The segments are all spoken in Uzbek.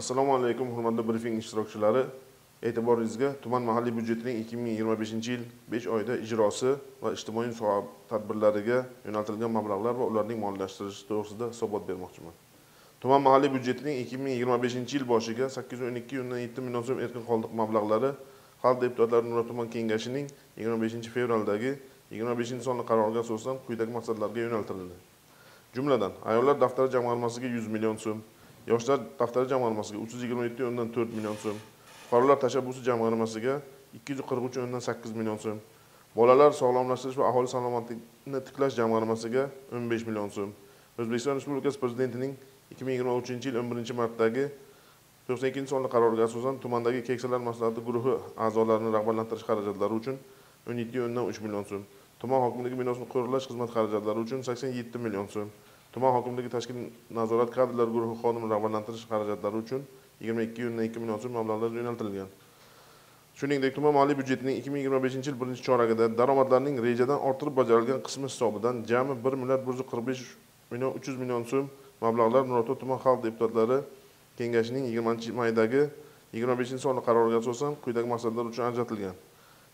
Assalomu alaykum hurmatli brifing ishtirokchilari. E'tiboringizga tuman mahalliy byudjetining 2025-yil 5 oyda ijrosi va ijtimoiy soha tadbirlariga yo'naltirilgan mablag'lar va ularning moliyalashtirishi to'g'risida hisobot bermoqchiman. Tuman mahalliy byudjetining 2025-yil boshiga 812,7 million so'm erkin qoldiq mablag'lari Xalq deputatlari Nurot tuman kengashining 25-fevraldagi 25-sonli qaroriga asosan quyidagi maqsadlarga yo'naltirildi. Jumladan, ayollar daftari jamg'armasiga 100 million so'm, yoshlar daftari jamg'armasiga 327,4 million so'm, fuqarolar tashabbusi jamg'armasiga 243,8 million so'm, bolalar sog'lomlashtirish va aholi salomatligini tiklash jamg'armasiga 15 million so'm, O'zbekiston Respublikasi Prezidentining 2023-yil 11-martdagi 92-sonli qaroriga asosan tumandagi keksalar maslahati guruhi a'zolarini rag'batlantirish xarajatlari uchun 17,3 million so'm, tuman hokimligi binosini qo'riqlash xizmat xarajatlari uchun 87 million so'm, tuman hokimligi tashkil nazorat kadrlar guruhi xodimini rag'batlantirish xarajatlari uchun 22,2 million so'm mablag'lar yo'naltirilgan. Shuningdek, tuman moliya byudjetining 2025-yil 1-choragida daromadlarning rejadan orttirib bajarilgan qismi hisobidan jami 1,145,300 million so'm mablag'lar Nurotov tuman xalq deputatlari kengashining 20-maydagi 25-sonli qaroriga asosan quyidagi maqsadlar uchun ajratilgan.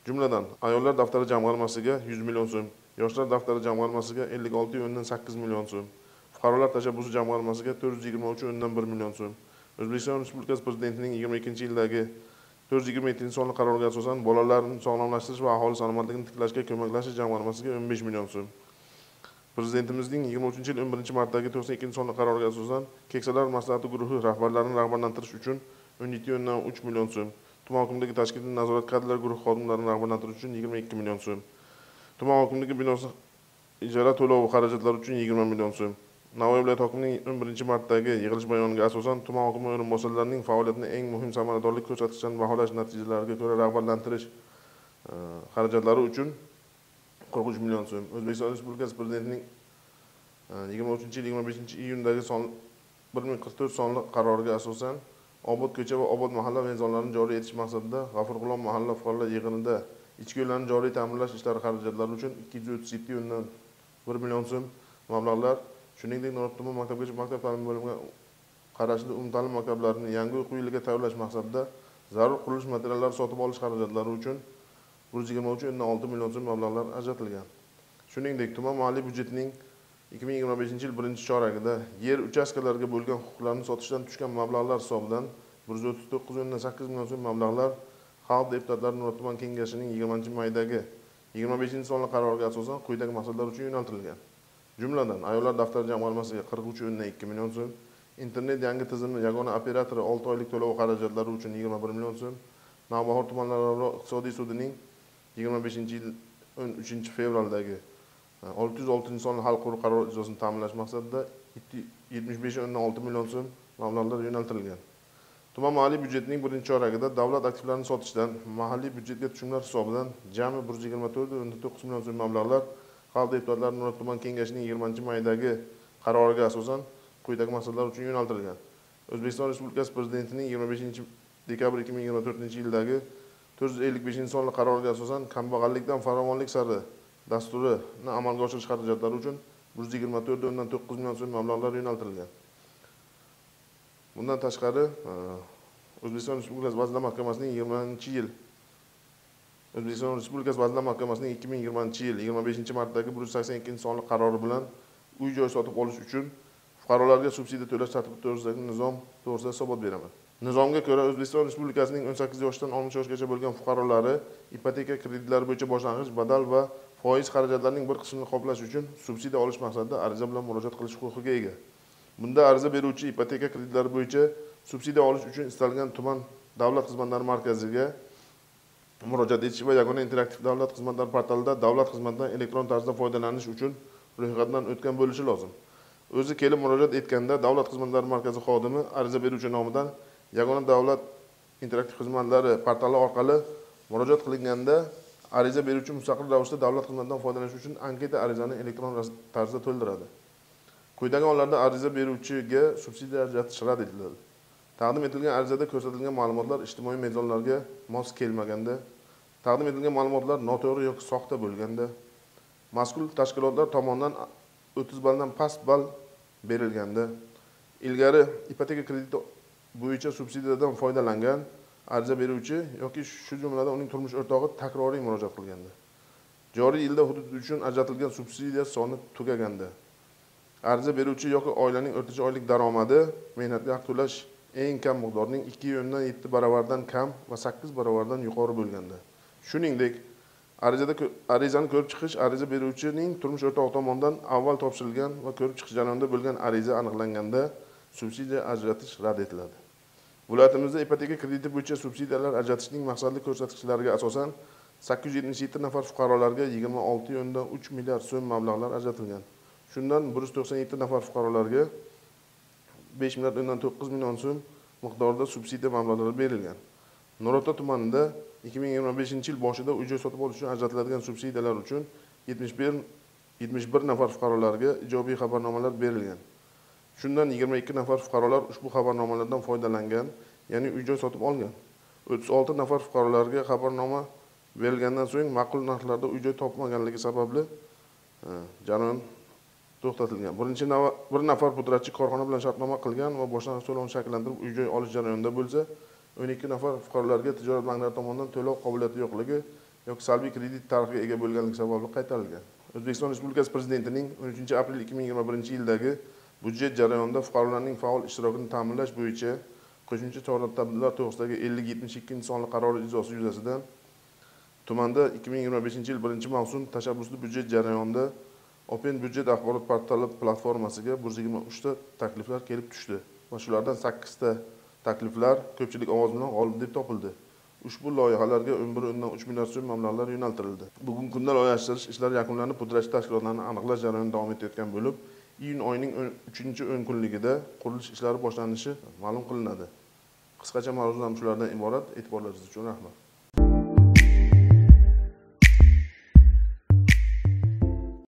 Jumladan, ayollar daftari jamg'armasiga 100 million so'm, yoshlar daftari jamg'armasiga 56,8 million so'm, fuqarolar tashabbusi jamg'armasiga 423,1 million so'm, O'zbekiston Respublikasi Prezidentining 22-yildagi 427-sonli qaroriga asosan bolalarni sog'lomlashtirish va aholi salomatligini tiklashga ko'maklashish jamg'armasiga 15 million so'm. Prezidentimizning 23-yil 11-martdagi 92-sonli qaroriga asosan keksalar maslahati guruhi rahbarlarini rag'batlantirish uchun 17,3 million so'm, tuman hokimligi tashkil nazorat kadrlar guruhi xodimlarini rag'batlantirish uchun 22 million so'm, tuman hokimligi binosi ijara to'lovi xarajatlari uchun 20 million so'm. Navoiy viloyat hokimining 11-martdagi yig'ilish bayoniga asosan tuman hokimi o'rinbosarlarining faoliyatini eng muhim samaradorlik ko'rsatkichlarini baholash natijalariga ko'ra rag'batlantirish xarajatlari uchun 43 million so'm. O'zbekiston Respublikasi Prezidentining 23-yil 25-iyundagi 1044 sonli qaroriga asosan obod ko'cha va obod mahalla mezonlarini joriy etish maqsadida G'afurg'ulom mahalla fuqarolar yig'inida ichki yo'llarni joriy ta'minlash ishlari xarajatlari uchun 237,1 million so'm mablag'lar, shuningdek Nurot tuman maktabgacha maktab ta'lim bo'limiga qarashli umumta'lim maktablarini yangi o'quv yiliga tayyorlash maqsadida zarur qurilish materiallari sotib olish xarajatlari uchun 123,6 million so'm mablag'lar ajratilgan. Shuningdek, tuman moliya byudjetining 2025-yil 1-choragida yer uchastkalariga bo'lgan huquqlarni sotishdan tushgan mablag'lar hisobidan 139,8 million so'm mablag'lar xalq deputatlari Nurot tuman kengashining 20-maydagi 25-sonli qaroriga asosan quyidagi maqsadlar uchun yo'naltirilgan. Jumladan, ayollar daftari jamg'armasiga 43,2 million so'm, internet yangi tizimi yagona operatori 6 oylik to'lov xarajatlari uchun 21 million so'm, Navbahor tumanlararo iqtisodiy sudining 25-yil 13-fevraldagi 606-sonli hal qilib qaror ijrosini ta'minlash maqsadida 75,6 million so'm mablag'lar yo'naltirilgan. Tuman moliya byudjetining 1-choragida davlat aktivlarini sotishdan mahalliy byudjetga tushumlar hisobidan jami 124,9 million so'm mablag'lar xalq deputatlari Nurot tuman kengashining 20-maydagi qaroriga asosan quyidagi maqsadlar uchun yo'naltirilgan. O'zbekiston Respublikasi Prezidentining 25-dekabr 2024-yildagi 455-sonli qaroriga asosan kambag'allikdan farovonlik sari dasturini amalga oshirish xarajatlari uchun 124,9 million so'm mablag'lar yo'naltirilgan. Bundan tashqari, O'zbekiston Respublikasi Vazirlar Mahkamasining 20-yil 2020-yil 25-martdagi 182-sonli qarori bilan uy-joy sotib olish uchun fuqarolarga subsidiya to'lash tartibi to'g'risidagi nizom to'g'risida hisobot beraman. Nizomga ko'ra, O'zbekiston Respublikasining 18 yoshdan 60 yoshgacha bo'lgan fuqarolari ipoteka kreditlari bo'yicha boshlang'ich badal va foiz xarajatlarining bir qismini qoplash uchun subsidiya olish maqsadida ariza bilan murojaat qilish huquqiga ega. Bunda ariza beruvchi ipoteka kreditlari bo'yicha subsidiya olish uchun istalgan tuman davlat xizmatlari markaziga murojaat etish va yagona interaktiv davlat xizmatlari portalida davlat xizmatidan elektron tarzda foydalanish uchun ro'yxatdan o'tgan bo'lishi lozim. O'zi kelib murojaat etganda davlat xizmatlari markazi xodimi ariza beruvchi nomidan yagona davlat interaktiv xizmatlari portali orqali murojaat qilinganda ariza beruvchi mustaqil ravishda davlat xizmatidan foydalanish uchun anketa arizani elektron tarzda to'ldiradi. Quyidagi hollarda ariza beruvchiga subsidiya ajratish rad etiladi. Taqdim etilgan arizada ko'rsatilgan ma'lumotlar ijtimoiy mezonlarga mos kelmaganda, taqdim etilgan ma'lumotlar noto'g'ri yoki soxta bo'lganda, mazkur tashkilotlar tomonidan 30 balldan past ball berilganda, ilgari ipoteka krediti bo'yicha subsidiyadan foydalangan ariza beruvchi yoki shu jumladan uning turmush o'rtog'i takroriy murojaat qilganda, joriy yilda hudud uchun ajratilgan subsidiya soni tugaganda, ariza beruvchi yoki oilaning o'rtacha oylik daromadi mehnatga haq to'lash eng kam miqdorning 2,7 baravardan kam va 8 baravardan yuqori bo'lganda, shuningdek arizani ko'rib chiqish ariza beruvchining turmush o'rtog'i tomonidan avval topshirilgan va ko'rib chiqish jarayonida bo'lgan ariza aniqlanganda subsidiya ajratish rad etiladi. Viloyatimizda ipoteka krediti bo'yicha subsidiyalar ajratishning maqsadli ko'rsatkichlariga asosan 877 nafar fuqarolarga 26,3 milliard so'm mablag'lar ajratilgan. Shundan 197 nafar fuqarolarga 5,9 million so'm miqdorida subsidiya mablag'lari berilgan. Nurota tumanida 2025 yil boshida uy-joy sotib olish uchun ajratiladigan subsidiyalar uchun 71 nafar fuqarolarga ijobiy xabarnomalar berilgan. Shundan 22 nafar fuqarolar ushbu xabarnomalardan foydalangan, ya'ni uy-joy sotib olgan. 36 nafar fuqarolarga xabarnoma berilgandan so'ng ma'qul narxlarda uy-joy topmaganligi sababli jarayon to'xtatilgan. Bir nafar pudratchi korxona bilan shartnoma qilgan va boshlang'ich to'lovni shakllantirib uy-joy olish jarayonida bo'lsa, 12 nafar fuqarolarga tijorat banklari tomonidan to'lov qobiliyati yo'qligi yoki salbiy kredit tarixiga ega bo'lganligi sababli qaytarilgan. O'zbekiston Respublikasi Prezidentining 13-aprel 2021 yildagi budjet jarayonida fuqarolarning faol ishtirokini ta'minlash bo'yicha qo'shimcha chora-tadbirlar to'g'risidagi 50/72-sonli qarori ijrosi yuzasidan tumanda 2025 yil 1-mavsum tashabbusli budjet jarayonida Open budjet axborot portali platformasiga 123 ta takliflar kelib tushdi va shulardan 8 ta takliflar ko'pchilik ovoz bilan g'olib deb topildi. Ushbu loyihalarga 11,3 milliard so'm mablag'lar yo'naltirildi. Bugungi kunda loyihalashtirish ishlari yakunlanib, pudratchi tashkilotlarni aniqlash jarayoni davom etayotgan bo'lib, iyun oyining 3-o'n kunligida qurilish ishlari boshlanishi ma'lum qilinadi. Qisqacha mavzular shulardan iborat. E'tiborlaringiz uchun rahmat.